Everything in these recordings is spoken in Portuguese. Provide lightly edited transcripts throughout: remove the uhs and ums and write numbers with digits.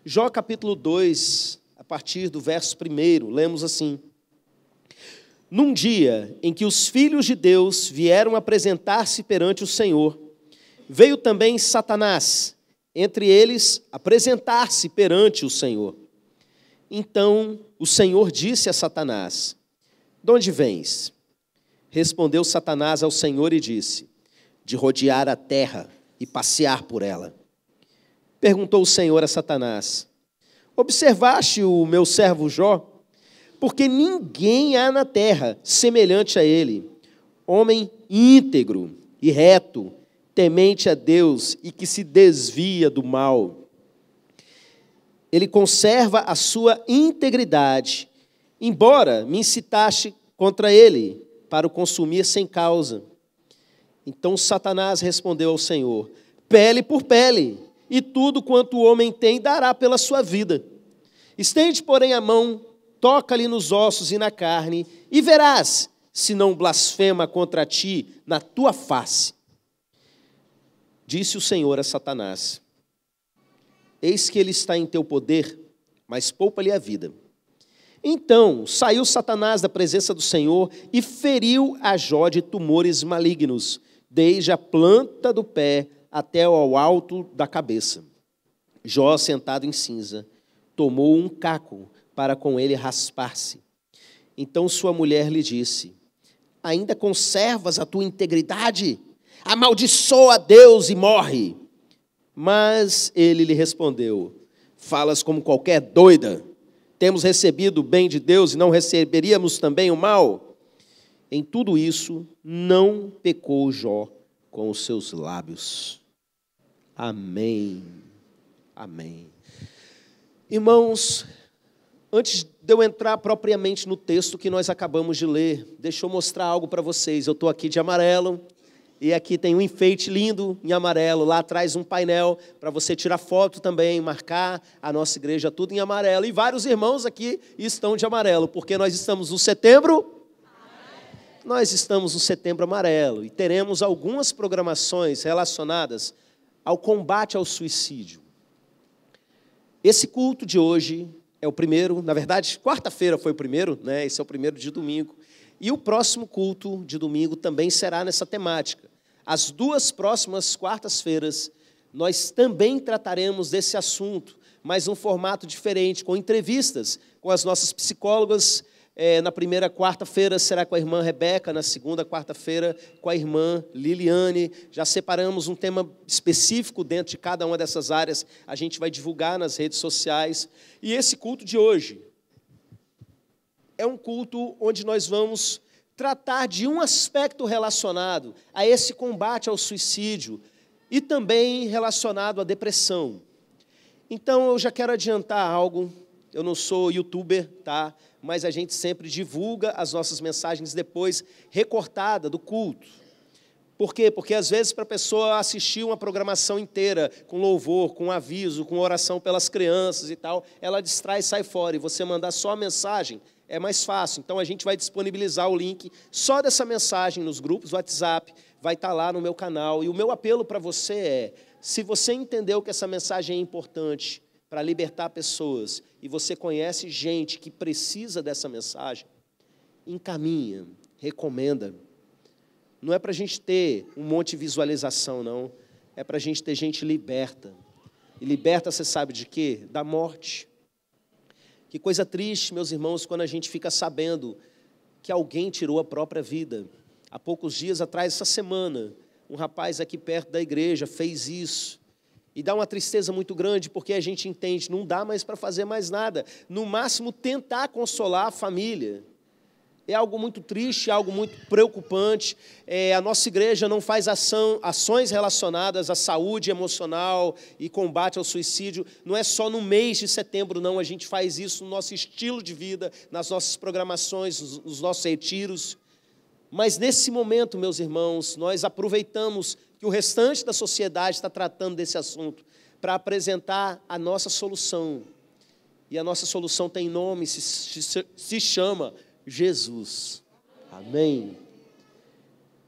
Jó capítulo 2, a partir do verso 1, lemos assim: Num dia em que os filhos de Deus vieram apresentar-se perante o Senhor, veio também Satanás, entre eles, apresentar-se perante o Senhor. Então o Senhor disse a Satanás: De onde vens? Respondeu Satanás ao Senhor e disse: De rodear a terra e passear por ela. Perguntou o Senhor a Satanás: Observaste o meu servo Jó? Porque ninguém há na terra semelhante a ele, homem íntegro e reto, temente a Deus e que se desvia do mal. Ele conserva a sua integridade, embora me incitaste contra ele para o consumir sem causa. Então Satanás respondeu ao Senhor: Pele por pele, e tudo quanto o homem tem dará pela sua vida. Estende, porém, a mão, toca-lhe nos ossos e na carne, e verás se não blasfema contra ti na tua face. Disse o Senhor a Satanás: Eis que ele está em teu poder, mas poupa-lhe a vida. Então saiu Satanás da presença do Senhor e feriu a Jó de tumores malignos, desde a planta do pé até ao alto da cabeça. Jó, sentado em cinza, tomou um caco para com ele raspar-se. Então sua mulher lhe disse: Ainda conservas a tua integridade? Amaldiçoa a Deus e morre. Mas ele lhe respondeu: Falas como qualquer doida. Temos recebido o bem de Deus e não receberíamos também o mal? Em tudo isso, não pecou Jó com os seus lábios. Amém. Amém. Irmãos, antes de eu entrar propriamente no texto que nós acabamos de ler, deixa eu mostrar algo para vocês. Eu estou aqui de amarelo, e aqui tem um enfeite lindo em amarelo. Lá atrás um painel para você tirar foto também, marcar a nossa igreja tudo em amarelo. E vários irmãos aqui estão de amarelo, porque nós estamos no setembro. Nós estamos no setembro amarelo e teremos algumas programações relacionadas ao combate ao suicídio. Esse culto de hoje é o primeiro, na verdade, quarta-feira foi o primeiro, né? Esse é o primeiro de domingo. E o próximo culto de domingo também será nessa temática. As duas próximas quartas-feiras, nós também trataremos desse assunto, mas um formato diferente, com entrevistas com as nossas psicólogas. Na primeira quarta-feira será com a irmã Rebeca, na segunda quarta-feira com a irmã Liliane. Já separamos um tema específico dentro de cada uma dessas áreas, a gente vai divulgar nas redes sociais. E esse culto de hoje é um culto onde nós vamos tratar de um aspecto relacionado a esse combate ao suicídio e também relacionado à depressão. Então, eu já quero adiantar algo. Eu não sou youtuber, tá? Mas a gente sempre divulga as nossas mensagens depois, recortada do culto. Por quê? Porque às vezes para a pessoa assistir uma programação inteira, com louvor, com aviso, com oração pelas crianças e tal, ela distrai e sai fora. E você mandar só a mensagem é mais fácil. Então a gente vai disponibilizar o link só dessa mensagem nos grupos do WhatsApp, vai estar lá no meu canal. E o meu apelo para você é, se você entendeu que essa mensagem é importante para libertar pessoas, e você conhece gente que precisa dessa mensagem, encaminha, recomenda. Não é para a gente ter um monte de visualização, não. É para a gente ter gente liberta. E liberta, você sabe de quê? Da morte. Que coisa triste, meus irmãos, quando a gente fica sabendo que alguém tirou a própria vida. Há poucos dias atrás, essa semana, um rapaz aqui perto da igreja fez isso. E dá uma tristeza muito grande, porque a gente entende, não dá mais para fazer mais nada. No máximo, tentar consolar a família. É algo muito triste, algo muito preocupante. A nossa igreja não faz ações relacionadas à saúde emocional e combate ao suicídio. Não é só no mês de setembro, não. A gente faz isso no nosso estilo de vida, nas nossas programações, nos nossos retiros. Mas nesse momento, meus irmãos, nós aproveitamos que o restante da sociedade está tratando desse assunto para apresentar a nossa solução. E a nossa solução tem nome, se chama Jesus. Amém?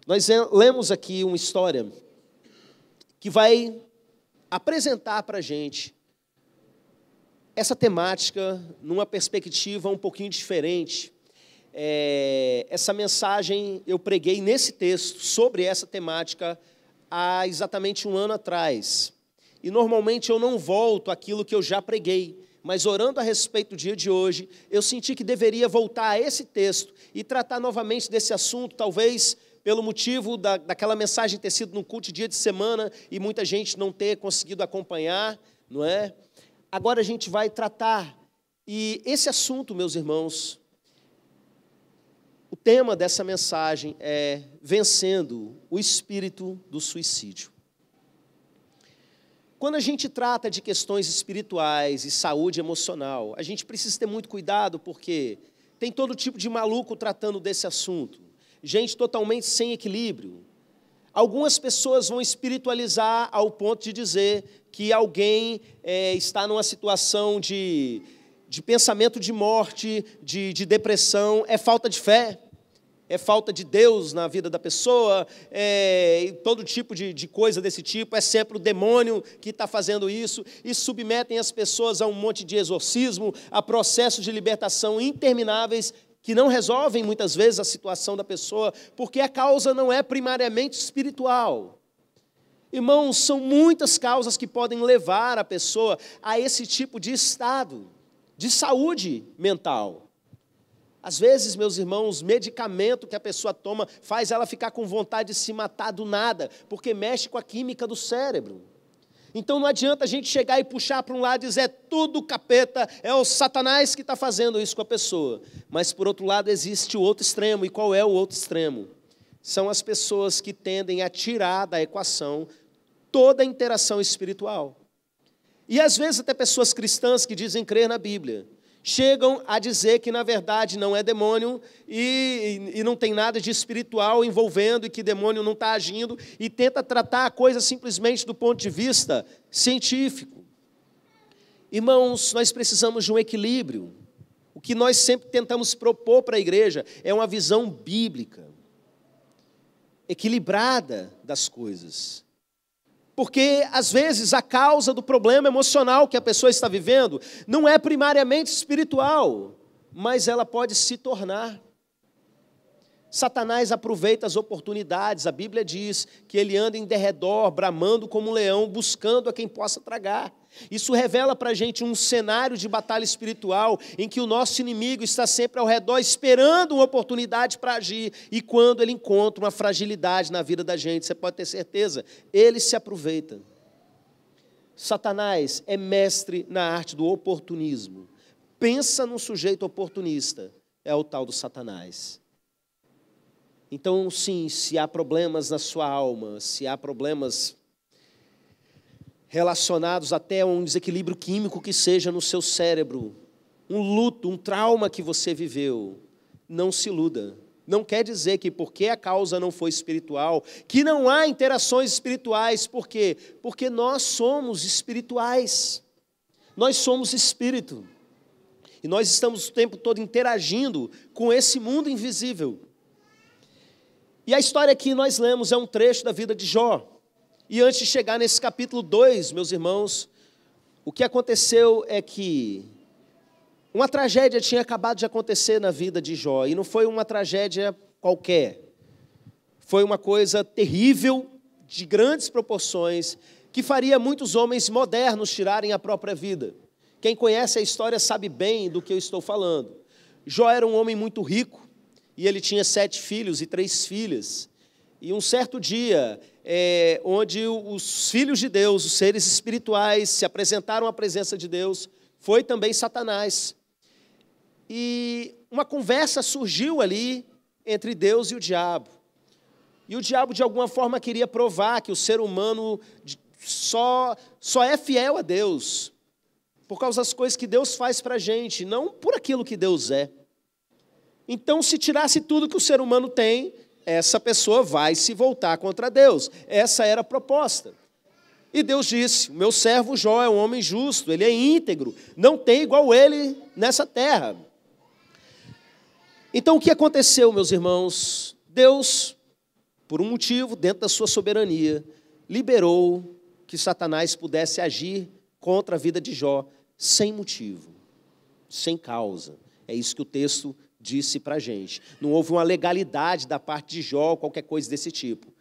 Nós lemos aqui uma história que vai apresentar para a gente essa temática numa perspectiva um pouquinho diferente. Essa mensagem eu preguei nesse texto sobre essa temática há exatamente 1 ano atrás. E normalmente eu não volto àquilo que eu já preguei, mas orando a respeito do dia de hoje, eu senti que deveria voltar a esse texto e tratar novamente desse assunto, talvez pelo motivo daquela mensagem ter sido no culto de dia de semana e muita gente não ter conseguido acompanhar, não é? Agora a gente vai tratar, e esse assunto, meus irmãos, o tema dessa mensagem é vencendo o espírito do suicídio. Quando a gente trata de questões espirituais e saúde emocional, a gente precisa ter muito cuidado porque tem todo tipo de maluco tratando desse assunto. Gente totalmente sem equilíbrio. Algumas pessoas vão espiritualizar ao ponto de dizer que alguém está numa situação de pensamento de morte, de depressão, é falta de fé. É falta de Deus na vida da pessoa, todo tipo de coisa desse tipo, é sempre o demônio que está fazendo isso, e submetem as pessoas a um monte de exorcismo, a processos de libertação intermináveis, que não resolvem muitas vezes a situação da pessoa, porque a causa não é primariamente espiritual. Irmãos, são muitas causas que podem levar a pessoa a esse tipo de estado, de saúde mental. Às vezes, meus irmãos, medicamento que a pessoa toma faz ela ficar com vontade de se matar do nada, porque mexe com a química do cérebro. Então não adianta a gente chegar e puxar para um lado e dizer, é tudo capeta, é o Satanás que está fazendo isso com a pessoa. Mas, por outro lado, existe o outro extremo. E qual é o outro extremo? São as pessoas que tendem a tirar da equação toda a interação espiritual. E, às vezes, até pessoas cristãs que dizem crer na Bíblia, chegam a dizer que, na verdade, não é demônio e não tem nada de espiritual envolvendo e que demônio não está agindo e tenta tratar a coisa simplesmente do ponto de vista científico. Irmãos, nós precisamos de um equilíbrio. O que nós sempre tentamos propor para a igreja é uma visão bíblica, equilibrada das coisas. Porque, às vezes, a causa do problema emocional que a pessoa está vivendo não é primariamente espiritual, mas ela pode se tornar. Satanás aproveita as oportunidades, a Bíblia diz que ele anda em derredor, bramando como um leão, buscando a quem possa tragar. Isso revela para a gente um cenário de batalha espiritual em que o nosso inimigo está sempre ao redor esperando uma oportunidade para agir e quando ele encontra uma fragilidade na vida da gente, você pode ter certeza, ele se aproveita. Satanás é mestre na arte do oportunismo. Pensa num sujeito oportunista, é o tal do Satanás. Então, sim, se há problemas na sua alma, se há problemas relacionados até a um desequilíbrio químico que seja no seu cérebro, um luto, um trauma que você viveu, não se iluda. Não quer dizer que porque a causa não foi espiritual, que não há interações espirituais. Por quê? Porque nós somos espirituais. Nós somos espírito. E nós estamos o tempo todo interagindo com esse mundo invisível. E a história que nós lemos é um trecho da vida de Jó. E antes de chegar nesse capítulo 2, meus irmãos, o que aconteceu é que uma tragédia tinha acabado de acontecer na vida de Jó. E não foi uma tragédia qualquer. Foi uma coisa terrível, de grandes proporções, que faria muitos homens modernos tirarem a própria vida. Quem conhece a história sabe bem do que eu estou falando. Jó era um homem muito rico. E ele tinha 7 filhos e 3 filhas. E um certo dia, onde os filhos de Deus, os seres espirituais, se apresentaram à presença de Deus, foi também Satanás. E uma conversa surgiu ali entre Deus e o diabo. E o diabo, de alguma forma, queria provar que o ser humano só é fiel a Deus por causa das coisas que Deus faz para a gente, não por aquilo que Deus é. Então, se tirasse tudo que o ser humano tem, essa pessoa vai se voltar contra Deus. Essa era a proposta. E Deus disse, o meu servo Jó é um homem justo, ele é íntegro, não tem igual ele nessa terra. Então, o que aconteceu, meus irmãos? Deus, por um motivo, dentro da sua soberania, liberou que Satanás pudesse agir contra a vida de Jó, sem motivo, sem causa. É isso que o texto disse para a gente. Não houve uma legalidade da parte de Jó, qualquer coisa desse tipo.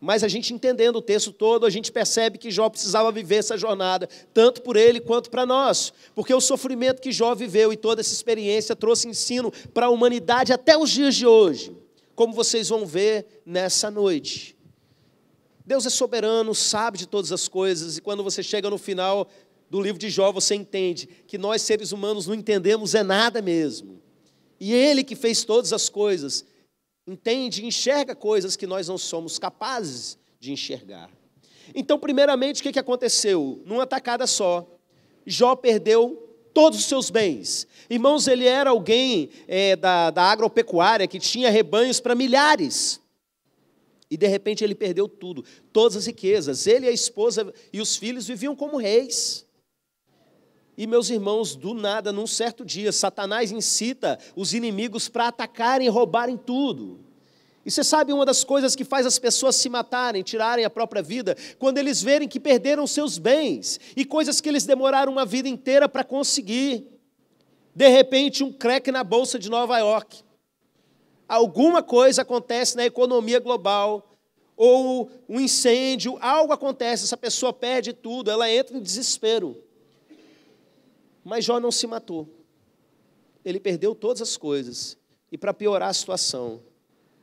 Mas a gente entendendo o texto todo, a gente percebe que Jó precisava viver essa jornada, tanto por ele quanto para nós. Porque o sofrimento que Jó viveu e toda essa experiência trouxe ensino para a humanidade até os dias de hoje, como vocês vão ver nessa noite. Deus é soberano, sabe de todas as coisas, e quando você chega no final do livro de Jó, você entende que nós, seres humanos, não entendemos nada mesmo. E Ele que fez todas as coisas, entende, enxerga coisas que nós não somos capazes de enxergar. Então, primeiramente, o que aconteceu? Numa tacada só, Jó perdeu todos os seus bens. Irmãos, ele era alguém da agropecuária que tinha rebanhos para milhares. E, de repente, ele perdeu tudo, todas as riquezas. Ele, a esposa e os filhos viviam como reis. E, meus irmãos, do nada, num certo dia, Satanás incita os inimigos para atacarem e roubarem tudo. E você sabe uma das coisas que faz as pessoas se matarem, tirarem a própria vida, quando eles verem que perderam seus bens e coisas que eles demoraram uma vida inteira para conseguir. De repente, um crack na Bolsa de Nova York. Alguma coisa acontece na economia global, ou um incêndio, algo acontece, essa pessoa perde tudo, ela entra em desespero. Mas Jó não se matou. Ele perdeu todas as coisas. E para piorar a situação,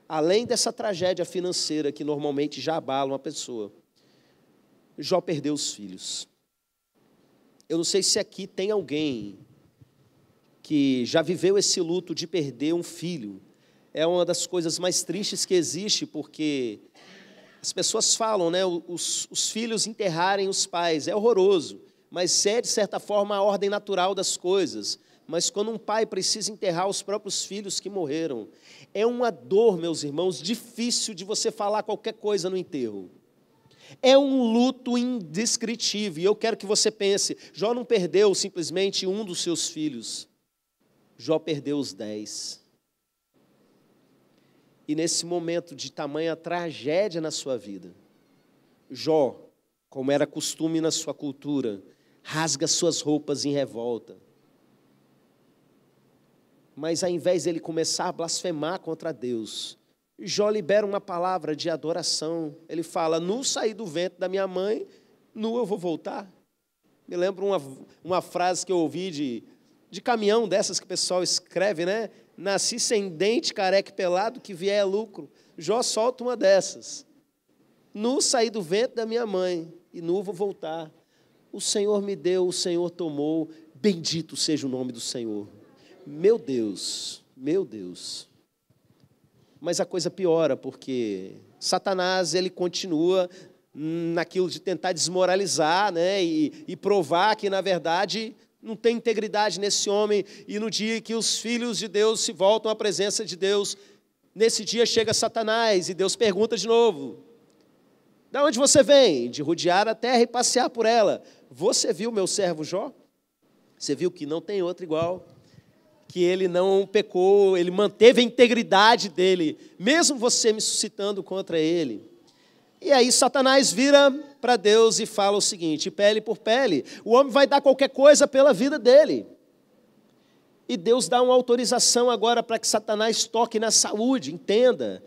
além dessa tragédia financeira que normalmente já abala uma pessoa, Jó perdeu os filhos. Eu não sei se aqui tem alguém que já viveu esse luto de perder um filho. É uma das coisas mais tristes que existe, porque as pessoas falam, né, os filhos enterrarem os pais, é horroroso, mas é, de certa forma, a ordem natural das coisas. Mas quando um pai precisa enterrar os próprios filhos que morreram, é uma dor, meus irmãos, difícil de você falar qualquer coisa no enterro. É um luto indescritível, e eu quero que você pense, Jó não perdeu simplesmente um dos seus filhos, Jó perdeu os 10. E nesse momento de tamanha tragédia na sua vida, Jó, como era costume na sua cultura, rasga suas roupas em revolta. Mas ao invés de ele começar a blasfemar contra Deus, Jó libera uma palavra de adoração. Ele fala, nu saí do ventre da minha mãe, nu eu vou voltar. Me lembro uma frase que eu ouvi de caminhão dessas que o pessoal escreve, né? Nasci sem dente, careca e pelado, que vier é lucro. Jó solta uma dessas. Nu saí do ventre da minha mãe, e nu vou voltar. O Senhor me deu, o Senhor tomou, bendito seja o nome do Senhor. Meu Deus, meu Deus. Mas a coisa piora, porque Satanás, ele continua naquilo de tentar desmoralizar, né, e provar que, na verdade, não tem integridade nesse homem, e no dia que os filhos de Deus se voltam à presença de Deus, nesse dia chega Satanás, e Deus pergunta de novo, de onde você vem? De rodear a terra e passear por ela. Você viu meu servo Jó? Você viu que não tem outro igual, que ele não pecou, ele manteve a integridade dele, mesmo você me suscitando contra ele. E aí Satanás vira para Deus e fala o seguinte, pele por pele, o homem vai dar qualquer coisa pela vida dele. E Deus dá uma autorização agora para que Satanás toque na saúde, entenda,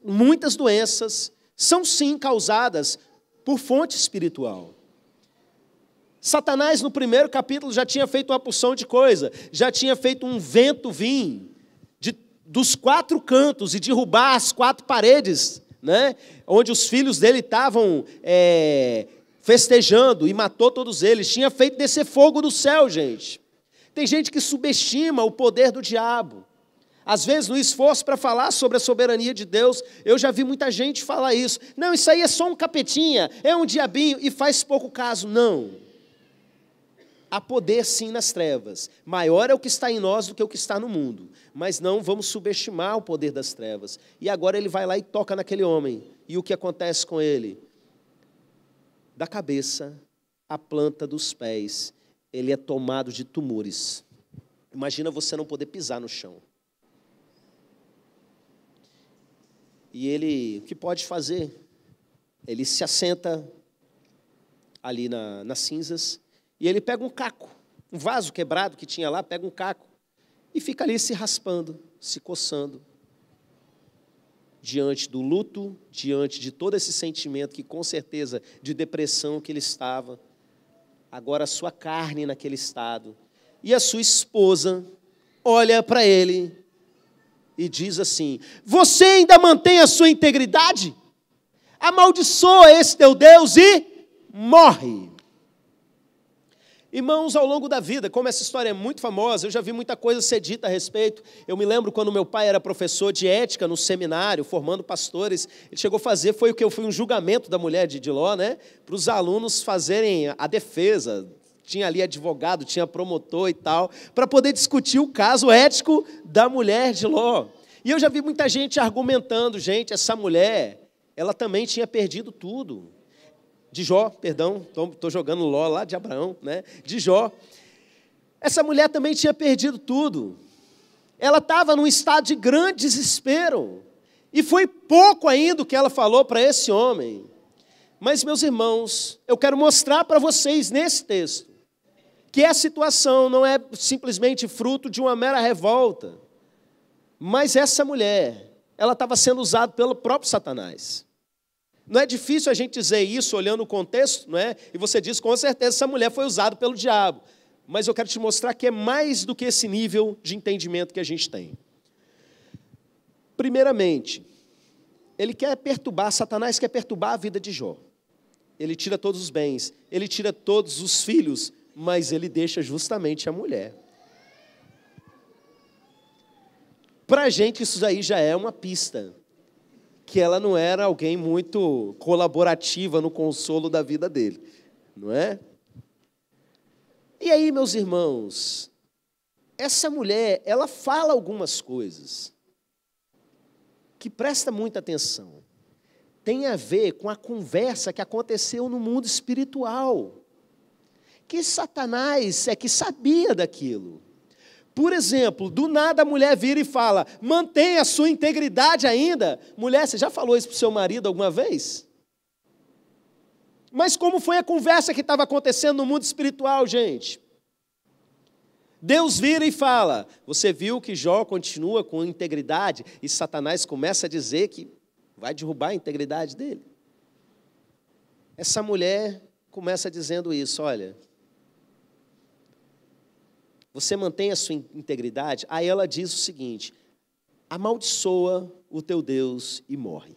muitas doenças são sim causadas por fonte espiritual. Satanás no primeiro capítulo já tinha feito uma porção de coisa, já tinha feito um vento vir dos 4 cantos e derrubar as 4 paredes, né, onde os filhos dele estavam festejando e matou todos eles. Tinha feito descer fogo do céu, gente. Tem gente que subestima o poder do diabo. Às vezes, no esforço para falar sobre a soberania de Deus, eu já vi muita gente falar isso. Não, isso aí é só um capetinha, é um diabinho, e faz pouco caso. Não. Há poder sim nas trevas. Maior é o que está em nós do que o que está no mundo. Mas não vamos subestimar o poder das trevas. E agora ele vai lá e toca naquele homem. E o que acontece com ele? Da cabeça à planta dos pés, ele é tomado de tumores. Imagina você não poder pisar no chão. E ele, o que pode fazer? Ele se assenta ali nas cinzas, e ele pega um caco, um vaso quebrado que tinha lá, pega um caco e fica ali se raspando, se coçando. Diante do luto, diante de todo esse sentimento que com certeza de depressão que ele estava, agora a sua carne naquele estado, e a sua esposa olha para ele e diz assim: você ainda mantém a sua integridade? Amaldiçoa esse teu Deus e morre. Irmãos, ao longo da vida, como essa história é muito famosa, eu já vi muita coisa ser dita a respeito. Eu me lembro quando meu pai era professor de ética no seminário, formando pastores, ele chegou a fazer, foi um julgamento da mulher de Ló, né? Para os alunos fazerem a defesa. Tinha ali advogado, tinha promotor e tal, para poder discutir o caso ético da mulher de Ló. E eu já vi muita gente argumentando, gente, essa mulher, ela também tinha perdido tudo. De Jó, perdão, estou jogando Ló lá de Abraão, né? De Jó. Essa mulher também tinha perdido tudo. Ela estava num estado de grande desespero. E foi pouco ainda o que ela falou para esse homem. Mas, meus irmãos, eu quero mostrar para vocês nesse texto que a situação não é simplesmente fruto de uma mera revolta. Mas essa mulher, ela estava sendo usada pelo próprio Satanás. Não é difícil a gente dizer isso olhando o contexto, não é? E você diz, com certeza, essa mulher foi usada pelo diabo. Mas eu quero te mostrar que é mais do que esse nível de entendimento que a gente tem. Primeiramente, Satanás quer perturbar a vida de Jó. Ele tira todos os bens, ele tira todos os filhos, mas ele deixa justamente a mulher. Para a gente, isso aí já é uma pista que ela não era alguém muito colaborativa no consolo da vida dele, não é? E aí, meus irmãos, essa mulher, ela fala algumas coisas que presta muita atenção. Tem a ver com a conversa que aconteceu no mundo espiritual, que Satanás é que sabia daquilo. Por exemplo, do nada a mulher vira e fala: mantenha a sua integridade ainda. Mulher, você já falou isso para o seu marido alguma vez? Mas como foi a conversa que estava acontecendo no mundo espiritual, gente? Deus vira e fala: você viu que Jó continua com integridade? E Satanás começa a dizer que vai derrubar a integridade dele. Essa mulher começa dizendo isso: olha, você mantém a sua integridade? Aí ela diz o seguinte: amaldiçoa o teu Deus e morre.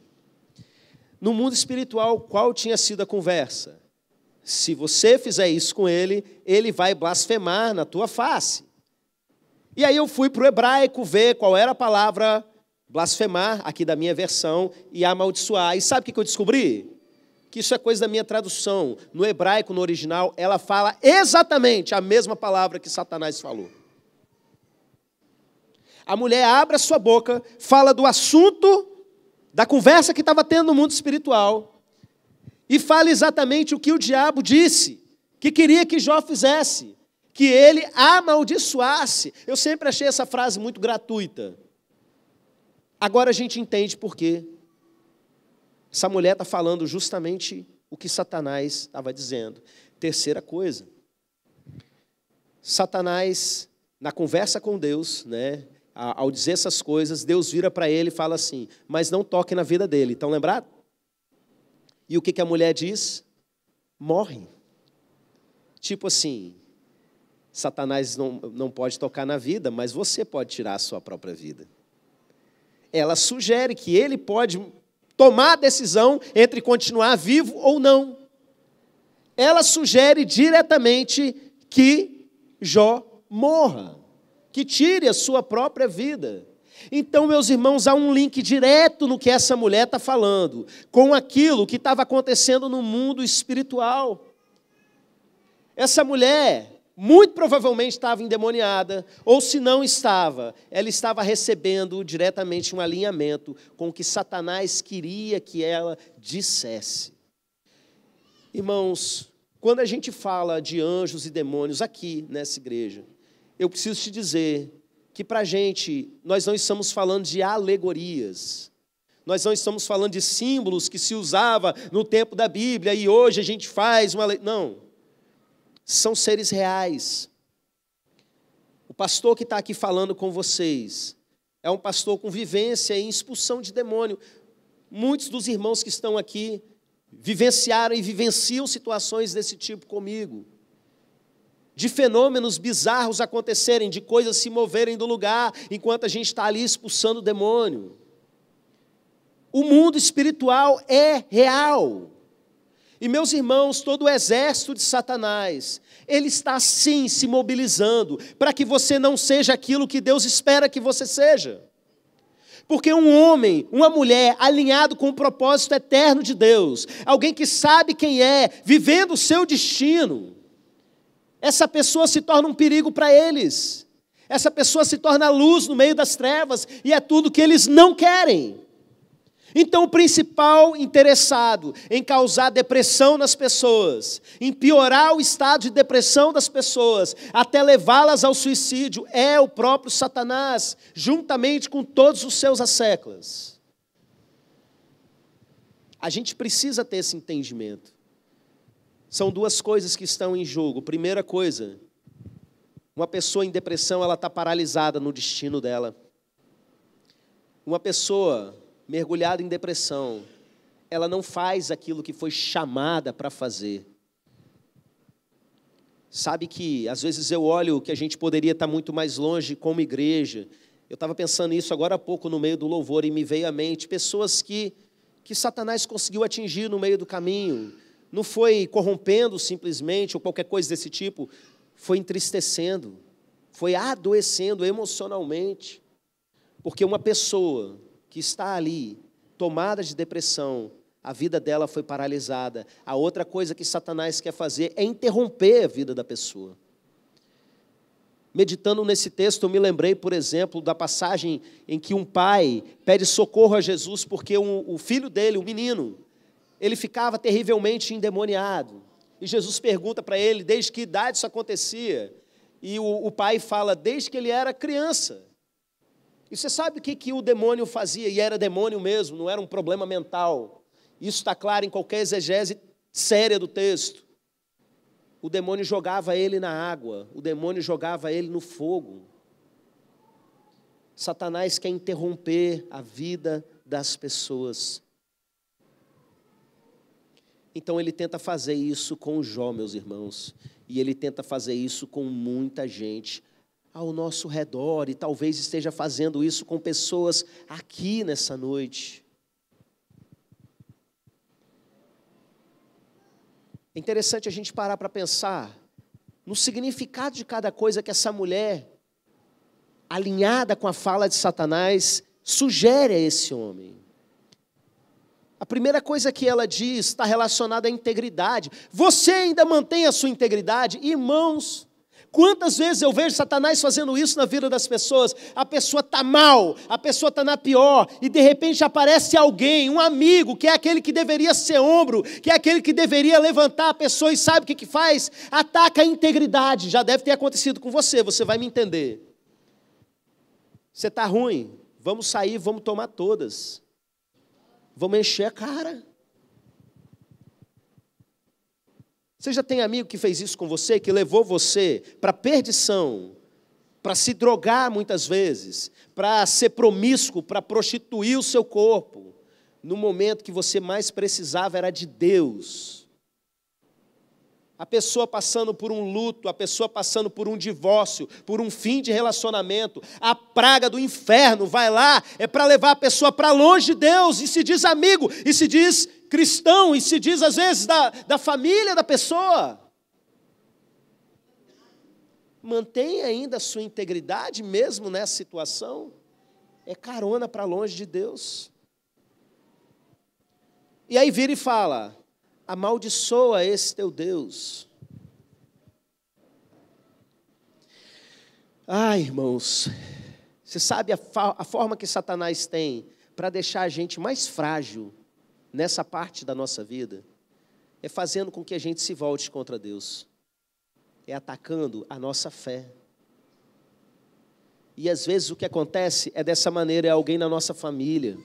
No mundo espiritual, qual tinha sido a conversa? Se você fizer isso com ele, ele vai blasfemar na tua face. E aí eu fui para o hebraico ver qual era a palavra blasfemar, aqui da minha versão, e amaldiçoar. E sabe o que eu descobri? Que isso é coisa da minha tradução. No hebraico, no original, ela fala exatamente a mesma palavra que Satanás falou. A mulher abre a sua boca, fala do assunto, da conversa que estava tendo no mundo espiritual, e fala exatamente o que o diabo disse, que queria que Jó fizesse, que ele amaldiçoasse. Eu sempre achei essa frase muito gratuita. Agora a gente entende por quê. Essa mulher está falando justamente o que Satanás estava dizendo. Terceira coisa, Satanás, na conversa com Deus, né, ao dizer essas coisas, Deus vira para ele e fala assim: mas não toque na vida dele. Estão lembrados? E o que a mulher diz? Morre. Tipo assim, Satanás não pode tocar na vida, mas você pode tirar a sua própria vida. Ela sugere que ele pode tomar a decisão entre continuar vivo ou não. Ela sugere diretamente que Jó morra, que tire a sua própria vida. Então, meus irmãos, há um link direto no que essa mulher está falando, com aquilo que estava acontecendo no mundo espiritual. Essa mulher, muito provavelmente estava endemoniada, ou se não estava, ela estava recebendo diretamente um alinhamento com o que Satanás queria que ela dissesse. Irmãos, quando a gente fala de anjos e demônios aqui nessa igreja, eu preciso te dizer que para a gente, nós não estamos falando de alegorias, nós não estamos falando de símbolos que se usava no tempo da Bíblia e hoje a gente faz uma... Não. São seres reais, pastor que está aqui falando com vocês é um pastor com vivência em expulsão de demônio. Muitos dos irmãos que estão aqui vivenciaram e vivenciam situações desse tipo comigo. De fenômenos bizarros acontecerem, de coisas se moverem do lugar, enquanto a gente está ali expulsando o demônio. O mundo espiritual é real. E, meus irmãos, todo o exército de Satanás, ele está sim se mobilizando para que você não seja aquilo que Deus espera que você seja. Porque um homem, uma mulher alinhado com o propósito eterno de Deus, alguém que sabe quem é, vivendo o seu destino, essa pessoa se torna um perigo para eles. Essa pessoa se torna luz no meio das trevas e é tudo que eles não querem. Então, o principal interessado em causar depressão nas pessoas, em piorar o estado de depressão das pessoas, até levá-las ao suicídio, é o próprio Satanás, juntamente com todos os seus asseclas. A gente precisa ter esse entendimento. São duas coisas que estão em jogo. Primeira coisa, uma pessoa em depressão, ela está paralisada no destino dela. Uma pessoa mergulhada em depressão, ela não faz aquilo que foi chamada para fazer. Sabe que, às vezes eu olho que a gente poderia estar muito mais longe como igreja. Eu estava pensando nisso agora há pouco no meio do louvor e me veio à mente pessoas que Satanás conseguiu atingir no meio do caminho. Não foi corrompendo simplesmente ou qualquer coisa desse tipo, foi entristecendo, foi adoecendo emocionalmente. Porque uma pessoa que está ali, tomada de depressão, a vida dela foi paralisada. A outra coisa que Satanás quer fazer é interromper a vida da pessoa. Meditando nesse texto, eu me lembrei, por exemplo, da passagem em que um pai pede socorro a Jesus porque o filho dele, o menino, ele ficava terrivelmente endemoniado. E Jesus pergunta para ele desde que idade isso acontecia. E o pai fala, desde que ele era criança. E você sabe o que o demônio fazia? E era demônio mesmo, não era um problema mental. Isso está claro em qualquer exegese séria do texto. O demônio jogava ele na água, o demônio jogava ele no fogo. Satanás quer interromper a vida das pessoas. Então ele tenta fazer isso com Jó, meus irmãos. E ele tenta fazer isso com muita gente ao nosso redor, e talvez esteja fazendo isso com pessoas aqui nessa noite. É interessante a gente parar para pensar no significado de cada coisa que essa mulher, alinhada com a fala de Satanás, sugere a esse homem. A primeira coisa que ela diz está relacionada à integridade. Você ainda mantém a sua integridade? Irmãos, quantas vezes eu vejo Satanás fazendo isso na vida das pessoas? A pessoa está mal, a pessoa está na pior, e de repente aparece alguém, um amigo, que é aquele que deveria ser ombro, que é aquele que deveria levantar a pessoa, e sabe o que faz? Ataca a integridade. Já deve ter acontecido com você, você vai me entender. Você está ruim? Vamos sair, vamos tomar todas. Vamos encher a cara. Você já tem amigo que fez isso com você, que levou você para perdição, para se drogar muitas vezes, para ser promíscuo, para prostituir o seu corpo, no momento que você mais precisava era de Deus. A pessoa passando por um luto, a pessoa passando por um divórcio, por um fim de relacionamento, a praga do inferno vai lá, é para levar a pessoa para longe de Deus, e se diz amigo, e se diz cristão, e se diz às vezes da família da pessoa. Mantém ainda a sua integridade mesmo nessa situação? É carona para longe de Deus. E aí vira e fala, amaldiçoa esse teu Deus. Ai, irmãos, você sabe a forma que Satanás tem para deixar a gente mais frágil nessa parte da nossa vida? É fazendo com que a gente se volte contra Deus. É atacando a nossa fé. E às vezes o que acontece é dessa maneira, é alguém na nossa família.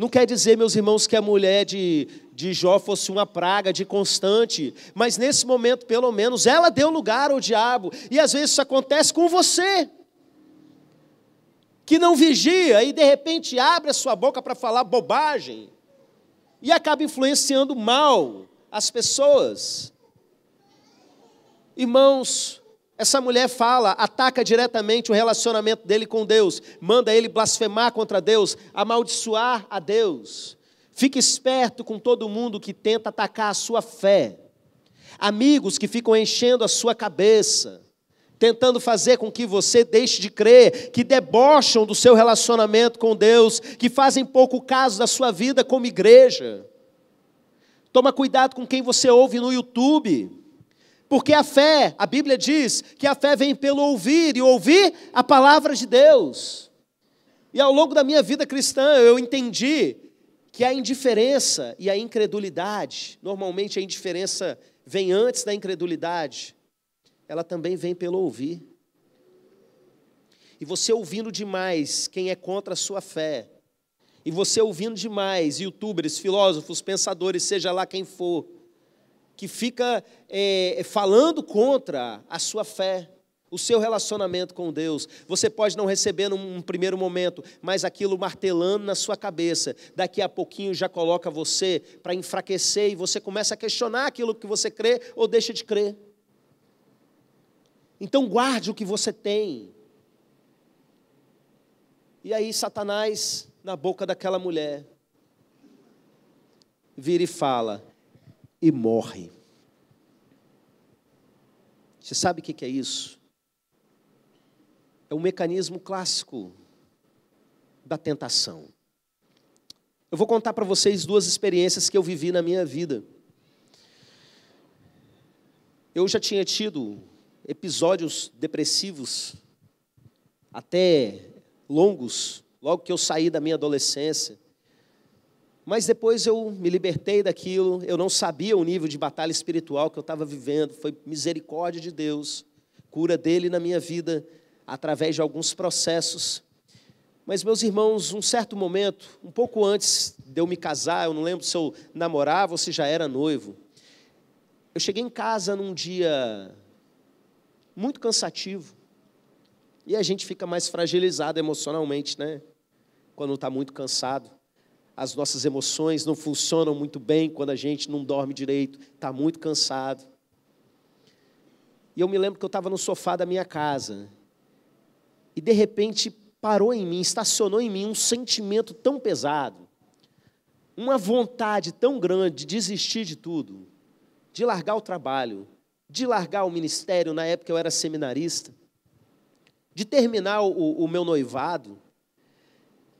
Não quer dizer, meus irmãos, que a mulher de Jó fosse uma praga de constante, mas nesse momento, pelo menos, ela deu lugar ao diabo, e às vezes isso acontece com você, que não vigia e de repente abre a sua boca para falar bobagem, e acaba influenciando mal as pessoas. Irmãos, essa mulher fala, ataca diretamente o relacionamento dele com Deus, manda ele blasfemar contra Deus, amaldiçoar a Deus. Fique esperto com todo mundo que tenta atacar a sua fé. Amigos que ficam enchendo a sua cabeça, tentando fazer com que você deixe de crer, que debocham do seu relacionamento com Deus, que fazem pouco caso da sua vida como igreja. Toma cuidado com quem você ouve no YouTube. Porque a fé, a Bíblia diz que a fé vem pelo ouvir, e ouvir a palavra de Deus. E ao longo da minha vida cristã, eu entendi que a indiferença e a incredulidade, normalmente a indiferença vem antes da incredulidade, ela também vem pelo ouvir. E você ouvindo demais quem é contra a sua fé, e você ouvindo demais youtubers, filósofos, pensadores, seja lá quem for, que fica falando contra a sua fé, o seu relacionamento com Deus. Você pode não receber num primeiro momento, mas aquilo martelando na sua cabeça, daqui a pouquinho já coloca você para enfraquecer, e você começa a questionar aquilo que você crê ou deixa de crer. Então guarde o que você tem. E aí Satanás, na boca daquela mulher, vira e fala, e morre. Você sabe o que é isso? É um mecanismo clássico da tentação. Eu vou contar para vocês 2 experiências que eu vivi na minha vida. Eu já tinha tido episódios depressivos, até longos, logo que eu saí da minha adolescência. Mas depois eu me libertei daquilo, eu não sabia o nível de batalha espiritual que eu estava vivendo, foi misericórdia de Deus, cura dele na minha vida, através de alguns processos. Mas, meus irmãos, um certo momento, um pouco antes de eu me casar, eu não lembro se eu namorava ou se já era noivo, eu cheguei em casa num dia muito cansativo, e a gente fica mais fragilizado emocionalmente, né? Quando está muito cansado. As nossas emoções não funcionam muito bem quando a gente não dorme direito, está muito cansado. E eu me lembro que eu estava no sofá da minha casa, e de repente parou em mim, estacionou em mim um sentimento tão pesado, uma vontade tão grande de desistir de tudo, de largar o trabalho, de largar o ministério, na época eu era seminarista, de terminar o meu noivado.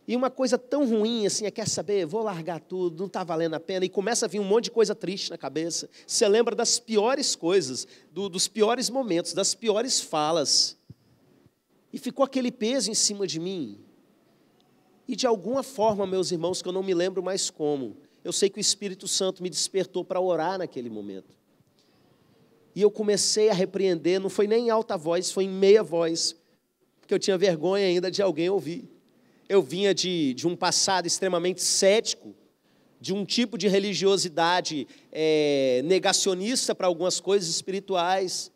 E uma coisa tão ruim assim, quer saber, vou largar tudo, não está valendo a pena, e começa a vir um monte de coisa triste na cabeça. Você lembra das piores coisas, dos piores momentos, das piores falas. E ficou aquele peso em cima de mim. E de alguma forma, meus irmãos, que eu não me lembro mais como, eu sei que o Espírito Santo me despertou para orar naquele momento. E eu comecei a repreender, não foi nem em alta voz, foi em meia voz, porque eu tinha vergonha ainda de alguém ouvir. Eu vinha de um passado extremamente cético, de um tipo de religiosidade negacionista para algumas coisas espirituais.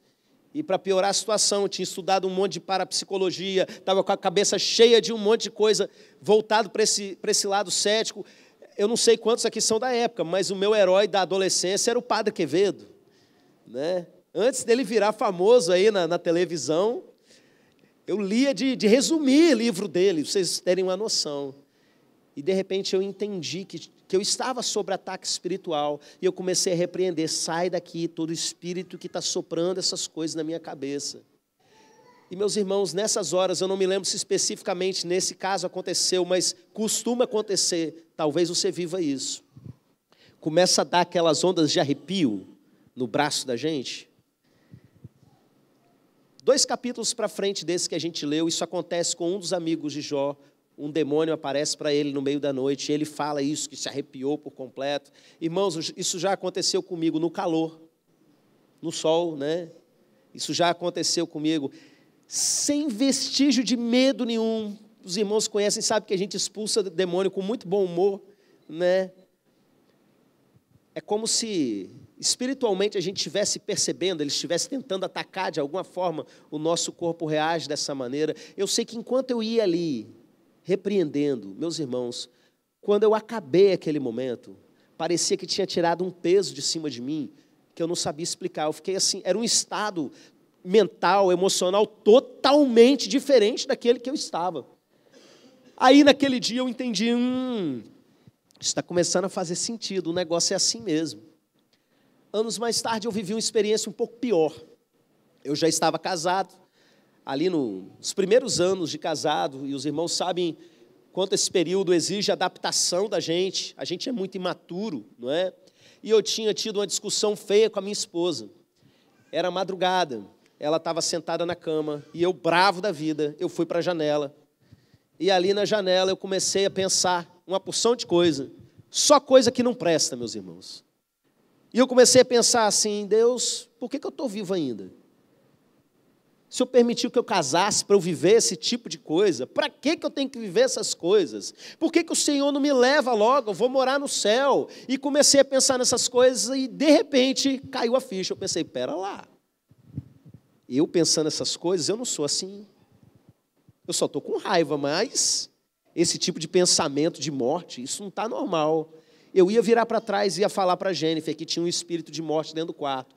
E para piorar a situação, eu tinha estudado um monte de parapsicologia, estava com a cabeça cheia de um monte de coisa voltado para esse lado cético. Eu não sei quantos aqui são da época, mas o meu herói da adolescência era o Padre Quevedo, né? Antes dele virar famoso aí na televisão, eu lia de resumir o livro dele, para vocês terem uma noção. E, de repente, eu entendi que eu estava sob ataque espiritual, e eu comecei a repreender, sai daqui, todo espírito que está soprando essas coisas na minha cabeça. E, meus irmãos, nessas horas, eu não me lembro se especificamente nesse caso aconteceu, mas costuma acontecer, talvez você viva isso. Começa a dar aquelas ondas de arrepio no braço da gente. 2 capítulos para frente desse que a gente leu, isso acontece com um dos amigos de Jó. Um demônio aparece para ele no meio da noite, e ele fala isso, que se arrepiou por completo. Irmãos, isso já aconteceu comigo no calor, no sol, né? Isso já aconteceu comigo, sem vestígio de medo nenhum. Os irmãos conhecem, sabem que a gente expulsa demônio com muito bom humor. né? É como se espiritualmente a gente estivesse percebendo, ele estivesse tentando atacar de alguma forma, o nosso corpo reage dessa maneira. Eu sei que enquanto eu ia ali, repreendendo, meus irmãos, quando eu acabei aquele momento, parecia que tinha tirado um peso de cima de mim, que eu não sabia explicar. Eu fiquei assim, era um estado mental, emocional, totalmente diferente daquele que eu estava. Aí, naquele dia, eu entendi, está começando a fazer sentido, o negócio é assim mesmo. Anos mais tarde, eu vivi uma experiência um pouco pior. Eu já estava casado, ali nos primeiros anos de casado, e os irmãos sabem quanto esse período exige adaptação da gente. A gente é muito imaturo, não é? E eu tinha tido uma discussão feia com a minha esposa. Era madrugada, ela estava sentada na cama, e eu, bravo da vida, eu fui para a janela. E ali na janela eu comecei a pensar uma porção de coisa, só coisa que não presta, meus irmãos. E eu comecei a pensar assim, Deus, por que eu estou vivo ainda? Se eu permitiu que eu casasse para eu viver esse tipo de coisa, para que eu tenho que viver essas coisas? Por que o Senhor não me leva logo? Eu vou morar no céu. E comecei a pensar nessas coisas e, de repente, caiu a ficha. Eu pensei, pera lá. Eu pensando nessas coisas, eu não sou assim. Eu só estou com raiva, mas esse tipo de pensamento de morte, isso não está normal. Eu ia virar para trás e ia falar para a Jennifer que tinha um espírito de morte dentro do quarto.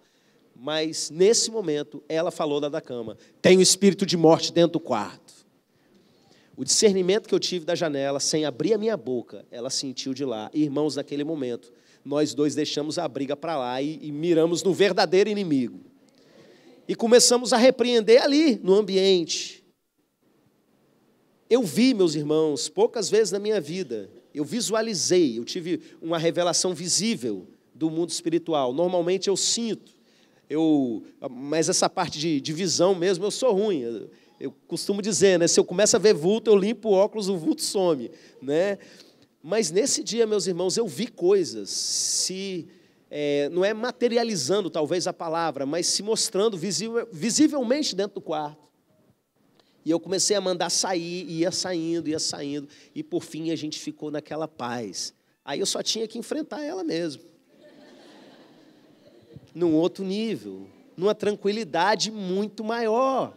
Mas, nesse momento, ela falou lá da cama, tem um espírito de morte dentro do quarto. O discernimento que eu tive da janela, sem abrir a minha boca, ela sentiu de lá. Irmãos, naquele momento, nós dois deixamos a briga para lá e miramos no verdadeiro inimigo. E começamos a repreender ali, no ambiente. Eu vi, meus irmãos, poucas vezes na minha vida, eu visualizei, eu tive uma revelação visível do mundo espiritual. Normalmente eu sinto, mas essa parte de visão mesmo, eu sou ruim. Eu costumo dizer, né, se eu começo a ver vulto, eu limpo o óculos, o vulto some, né? Mas nesse dia, meus irmãos, eu vi coisas, não é materializando talvez a palavra, mas se mostrando visivelmente dentro do quarto. E eu comecei a mandar sair, ia saindo, e por fim a gente ficou naquela paz. Aí eu só tinha que enfrentar ela mesmo. Num outro nível, numa tranquilidade muito maior.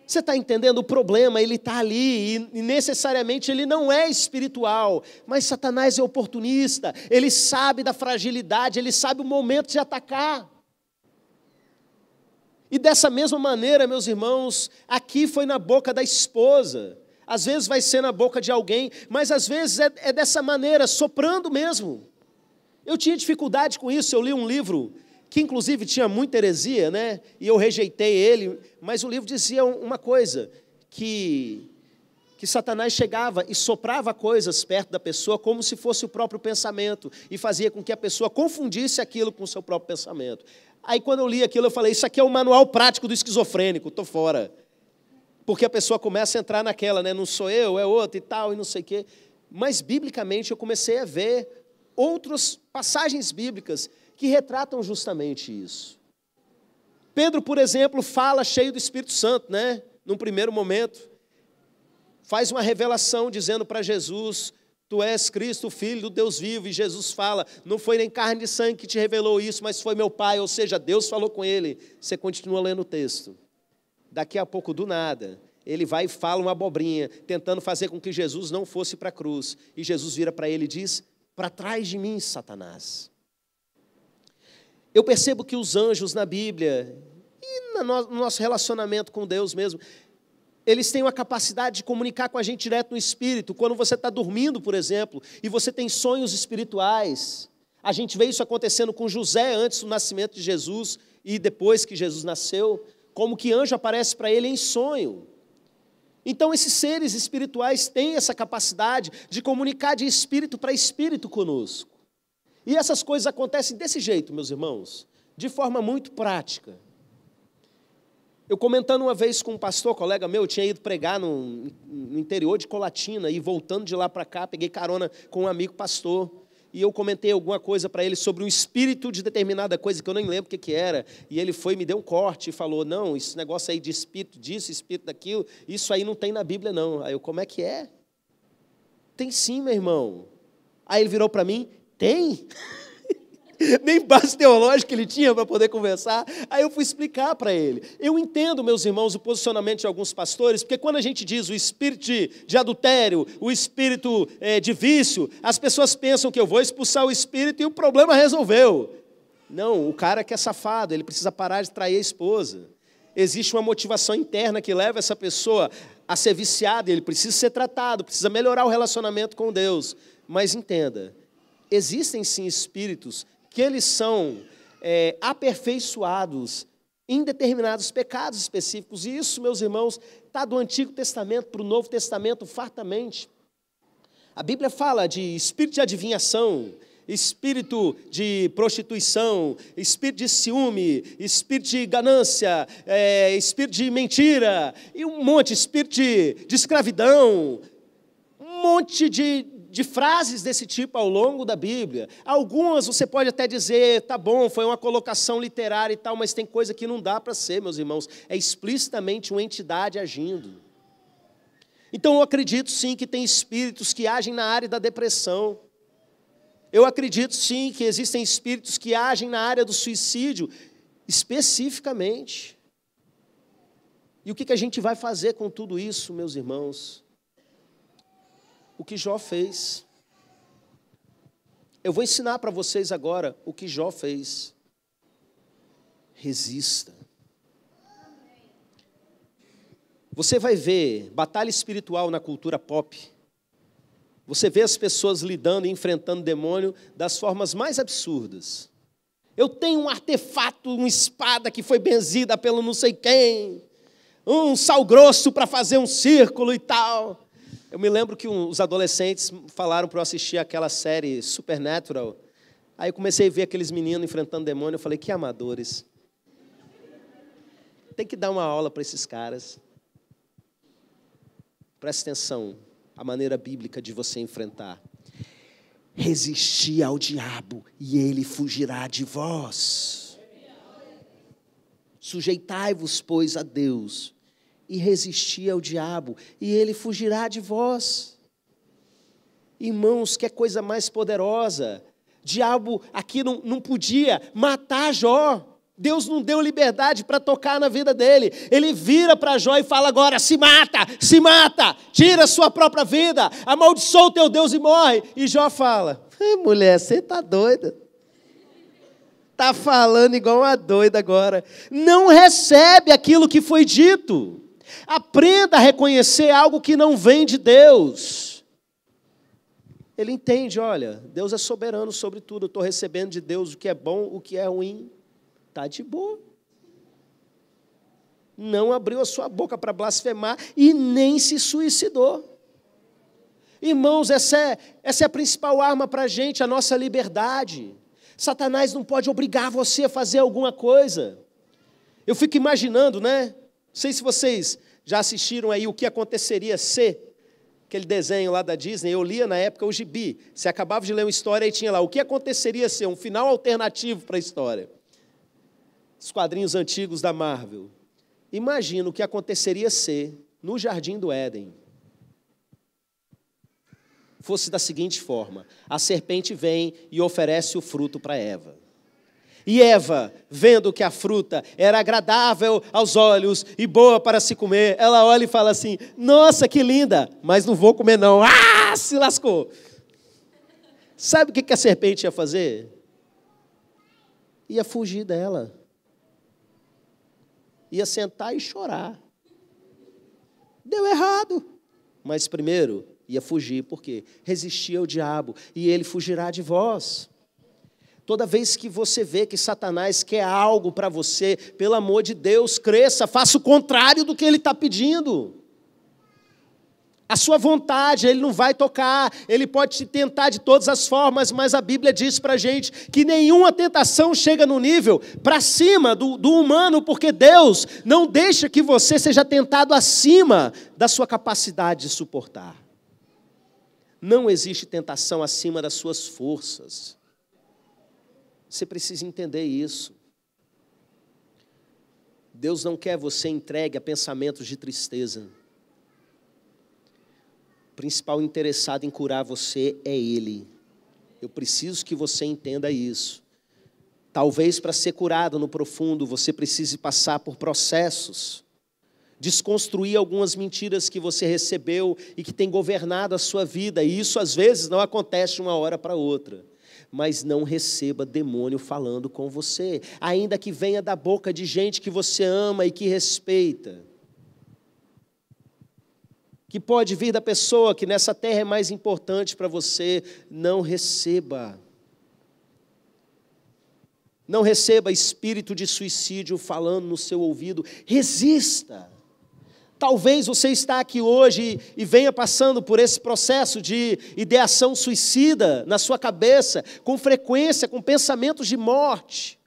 Você está entendendo? O problema, ele está ali, e necessariamente ele não é espiritual, mas Satanás é oportunista, ele sabe da fragilidade, ele sabe o momento de atacar. E dessa mesma maneira, meus irmãos, aqui foi na boca da esposa, às vezes vai ser na boca de alguém, mas às vezes é dessa maneira, soprando mesmo. Eu tinha dificuldade com isso, eu li um livro que inclusive tinha muita heresia, né? E eu rejeitei ele, mas o livro dizia uma coisa, que Satanás chegava e soprava coisas perto da pessoa como se fosse o próprio pensamento, e fazia com que a pessoa confundisse aquilo com o seu próprio pensamento. Aí quando eu li aquilo, eu falei, isso aqui é o manual prático do esquizofrênico, estou fora. Porque a pessoa começa a entrar naquela, né? Não sou eu, é outro e tal, e não sei o quê. Mas, biblicamente, eu comecei a ver outras passagens bíblicas que retratam justamente isso. Pedro, por exemplo, fala cheio do Espírito Santo, né? Num primeiro momento, faz uma revelação dizendo para Jesus, tu és Cristo, Filho do Deus vivo, e Jesus fala, não foi nem carne e sangue que te revelou isso, mas foi meu Pai, ou seja, Deus falou com ele. Você continua lendo o texto. Daqui a pouco, do nada, ele vai e fala uma abobrinha, tentando fazer com que Jesus não fosse para a cruz. E Jesus vira para ele e diz, para trás de mim, Satanás. Eu percebo que os anjos na Bíblia, e no nosso relacionamento com Deus mesmo, eles têm uma capacidade de comunicar com a gente direto no Espírito. Quando você está dormindo, por exemplo, e você tem sonhos espirituais. A gente vê isso acontecendo com José antes do nascimento de Jesus e depois que Jesus nasceu, como que anjo aparece para ele em sonho. Então, esses seres espirituais têm essa capacidade de comunicar de espírito para espírito conosco. E essas coisas acontecem desse jeito, meus irmãos, de forma muito prática. Eu comentando uma vez com um pastor, colega meu, eu tinha ido pregar no interior de Colatina, e voltando de lá para cá, peguei carona com um amigo pastor, e eu comentei alguma coisa para ele sobre um espírito de determinada coisa, que eu nem lembro o que era, e ele foi e me deu um corte, e falou, não, esse negócio aí de espírito disso, espírito daquilo, isso aí não tem na Bíblia não. Aí eu, como é que é? Tem sim, meu irmão. Aí ele virou para mim, tem? Nem base teológica ele tinha para poder conversar. Aí eu fui explicar para ele. Eu entendo, meus irmãos, o posicionamento de alguns pastores, porque quando a gente diz o espírito de adultério, o espírito de vício, as pessoas pensam que eu vou expulsar o espírito e o problema resolveu. Não, o cara que é safado, ele precisa parar de trair a esposa. Existe uma motivação interna que leva essa pessoa a ser viciada, ele precisa ser tratado, precisa melhorar o relacionamento com Deus. Mas entenda, existem sim espíritos que eles são aperfeiçoados em determinados pecados específicos. E isso, meus irmãos, está do Antigo Testamento para o Novo Testamento fartamente. A Bíblia fala de espírito de adivinhação, espírito de prostituição, espírito de ciúme, espírito de ganância, espírito de mentira, e um monte, espírito de escravidão, um monte de frases desse tipo ao longo da Bíblia. Algumas você pode até dizer, tá bom, foi uma colocação literária e tal, mas tem coisa que não dá para ser, meus irmãos. É explicitamente uma entidade agindo. Então eu acredito sim que tem espíritos que agem na área da depressão. Eu acredito sim que existem espíritos que agem na área do suicídio, especificamente. E o que a gente vai fazer com tudo isso, meus irmãos? O que Jó fez. Eu vou ensinar para vocês agora o que Jó fez. Resista. Você vai ver batalha espiritual na cultura pop. Você vê as pessoas lidando e enfrentando demônio das formas mais absurdas. Eu tenho um artefato, uma espada que foi benzida pelo não sei quem, um sal grosso para fazer um círculo e tal. Eu me lembro que os adolescentes falaram para eu assistir aquela série Supernatural. Aí eu comecei a ver aqueles meninos enfrentando demônio. Eu falei, que amadores. Tem que dar uma aula para esses caras. Presta atenção, a maneira bíblica de você enfrentar. Resistir ao diabo e ele fugirá de vós. Sujeitai-vos, pois, a Deus. E resistir ao diabo, e ele fugirá de vós. Irmãos, que coisa mais poderosa. Diabo aqui não podia matar Jó. Deus não deu liberdade para tocar na vida dele. Ele vira para Jó e fala agora, se mata, tira a sua própria vida, amaldiçoa o teu Deus e morre. E Jó fala, mulher, você está doida. Está falando igual uma doida agora. Não recebe aquilo que foi dito. Aprenda a reconhecer algo que não vem de Deus. Ele entende, olha, Deus é soberano sobre tudo. Eu estou recebendo de Deus o que é bom, o que é ruim. Está de boa. Não abriu a sua boca para blasfemar e nem se suicidou. Irmãos, essa é a principal arma para a gente, a nossa liberdade. Satanás não pode obrigar você a fazer alguma coisa. Eu fico imaginando, né? Não sei se vocês já assistiram aí o que aconteceria se, aquele desenho lá da Disney, eu lia na época o gibi. Você acabava de ler uma história e tinha lá, o que aconteceria se, um final alternativo para a história. Os quadrinhos antigos da Marvel. Imagina o que aconteceria se, no Jardim do Éden, fosse da seguinte forma, a serpente vem e oferece o fruto para Eva. E Eva, vendo que a fruta era agradável aos olhos e boa para se comer, ela olha e fala assim, nossa, que linda, mas não vou comer não. Ah, se lascou. Sabe o que a serpente ia fazer? Ia fugir dela. Ia sentar e chorar. Deu errado. Mas primeiro, ia fugir, por quê? Resistir ao diabo, e ele fugirá de vós. Toda vez que você vê que Satanás quer algo para você, pelo amor de Deus, cresça, faça o contrário do que ele está pedindo. A sua vontade, ele não vai tocar, ele pode te tentar de todas as formas, mas a Bíblia diz para a gente que nenhuma tentação chega no nível para cima do humano, porque Deus não deixa que você seja tentado acima da sua capacidade de suportar. Não existe tentação acima das suas forças. Você precisa entender isso. Deus não quer você entregue a pensamentos de tristeza. O principal interessado em curar você é Ele. Eu preciso que você entenda isso. Talvez para ser curado no profundo, você precise passar por processos, desconstruir algumas mentiras que você recebeu e que tem governado a sua vida. E isso, às vezes, não acontece de uma hora para outra. Mas não receba demônio falando com você, ainda que venha da boca de gente que você ama e que respeita. Que pode vir da pessoa que nessa terra é mais importante para você. Não receba. Não receba espírito de suicídio falando no seu ouvido. Resista. Talvez você está aqui hoje e venha passando por esse processo de ideação suicida na sua cabeça, com frequência, com pensamentos de morte.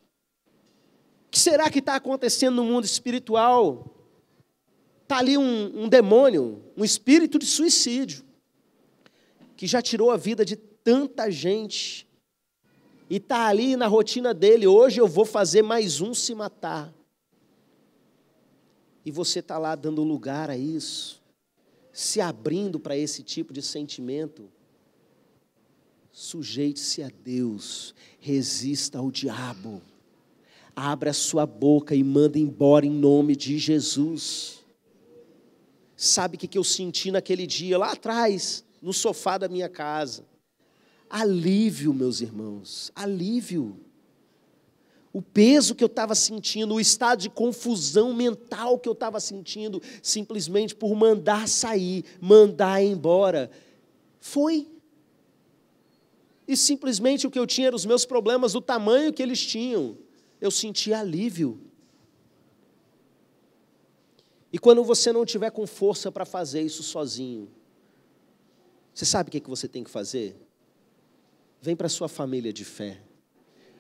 O que será que está acontecendo no mundo espiritual? Está ali um demônio, um espírito de suicídio, que já tirou a vida de tanta gente, e está ali na rotina dele: hoje eu vou fazer mais um se matar. E você está lá dando lugar a isso, se abrindo para esse tipo de sentimento. Sujeite-se a Deus, resista ao diabo, abra a sua boca e manda embora em nome de Jesus. Sabe o que eu senti naquele dia, lá atrás, no sofá da minha casa? Alívio, meus irmãos, alívio. O peso que eu estava sentindo, o estado de confusão mental que eu estava sentindo, simplesmente por mandar sair, mandar embora, foi. E simplesmente o que eu tinha eram os meus problemas do tamanho que eles tinham. Eu senti alívio. E quando você não tiver com força para fazer isso sozinho, você sabe o que você tem que fazer? Vem para a sua família de fé.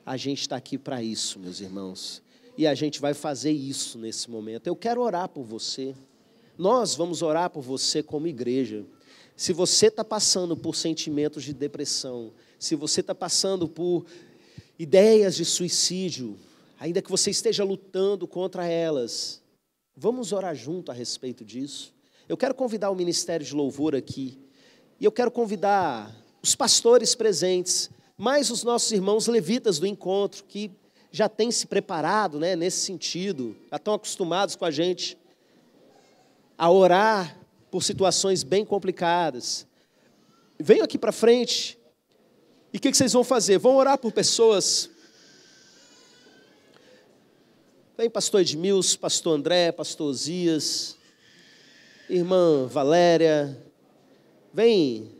A gente está aqui para isso, meus irmãos. E a gente vai fazer isso nesse momento. Eu quero orar por você. Nós vamos orar por você como igreja. Se você está passando por sentimentos de depressão, se você está passando por ideias de suicídio, ainda que você esteja lutando contra elas, vamos orar junto a respeito disso. Eu quero convidar o Ministério de Louvor aqui. E eu quero convidar os pastores presentes, mais os nossos irmãos levitas do encontro, que já têm se preparado, né, nesse sentido, já estão acostumados com a gente a orar por situações bem complicadas. Venham aqui para frente. E o que vocês vão fazer? Vão orar por pessoas. Vem pastor Edmilson, pastor André, pastor Osias, irmã Valéria. Vem,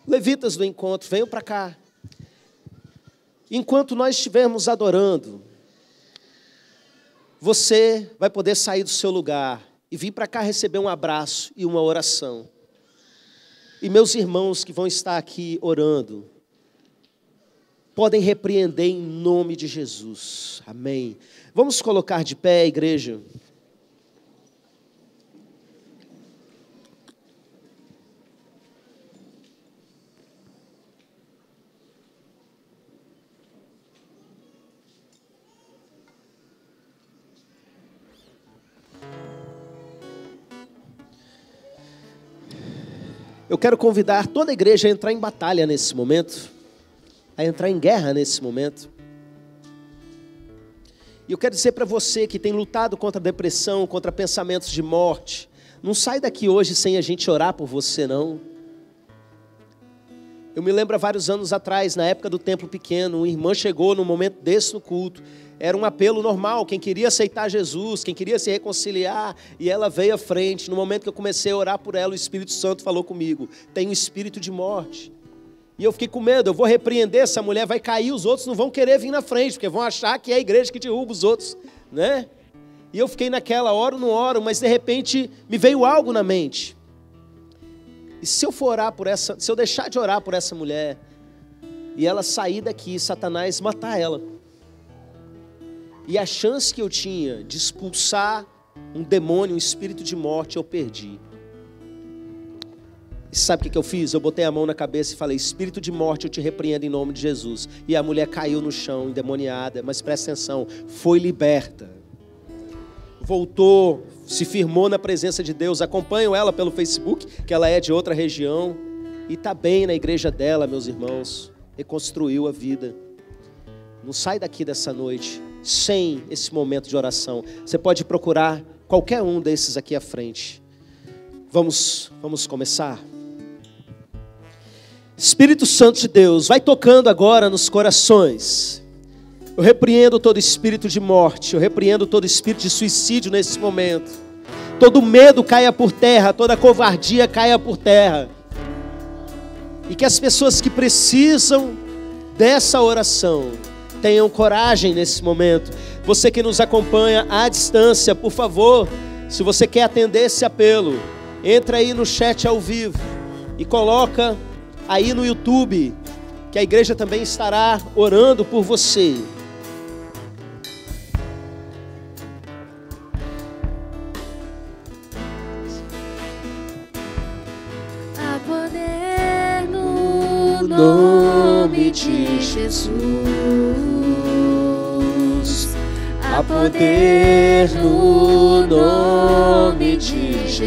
levitas do encontro, venham para cá. Enquanto nós estivermos adorando, você vai poder sair do seu lugar e vir para cá receber um abraço e uma oração. E meus irmãos que vão estar aqui orando, podem repreender em nome de Jesus. Amém. Vamos colocar de pé, igreja. Eu quero convidar toda a igreja a entrar em batalha nesse momento, a entrar em guerra nesse momento. E eu quero dizer para você que tem lutado contra a depressão, contra pensamentos de morte, não sai daqui hoje sem a gente orar por você, não. Eu me lembro há vários anos atrás, na época do templo pequeno, uma irmã chegou num momento desse no culto. Era um apelo normal, quem queria aceitar Jesus, quem queria se reconciliar, e ela veio à frente. No momento que eu comecei a orar por ela, o Espírito Santo falou comigo: tem um espírito de morte. E eu fiquei com medo, eu vou repreender essa mulher, vai cair, os outros não vão querer vir na frente, porque vão achar que é a igreja que derruba os outros, né? E eu fiquei naquela, oro, não oro, mas de repente me veio algo na mente. E se eu for orar por essa, se eu deixar de orar por essa mulher, e ela sair daqui, Satanás matar ela, e a chance que eu tinha de expulsar um demônio, um espírito de morte, eu perdi. E sabe o que eu fiz? Eu botei a mão na cabeça e falei: espírito de morte, eu te repreendo em nome de Jesus. E a mulher caiu no chão, endemoniada, mas presta atenção, foi liberta. Voltou, se firmou na presença de Deus. Acompanho ela pelo Facebook, que ela é de outra região, e está bem na igreja dela, meus irmãos. reconstruiu a vida. Não sai daqui dessa noite sem esse momento de oração. Você pode procurar qualquer um desses aqui à frente. Vamos começar? Espírito Santo de Deus, vai tocando agora nos corações. Eu repreendo todo espírito de morte, eu repreendo todo espírito de suicídio nesse momento. Todo medo caia por terra, toda covardia caia por terra. E que as pessoas que precisam dessa oração tenham coragem nesse momento. Você que nos acompanha à distância, por favor, se você quer atender esse apelo, entra aí no chat ao vivo e coloca aí no YouTube, que a igreja também estará orando por você. Há poder no nome de Jesus. Há poder no nome de Jesus.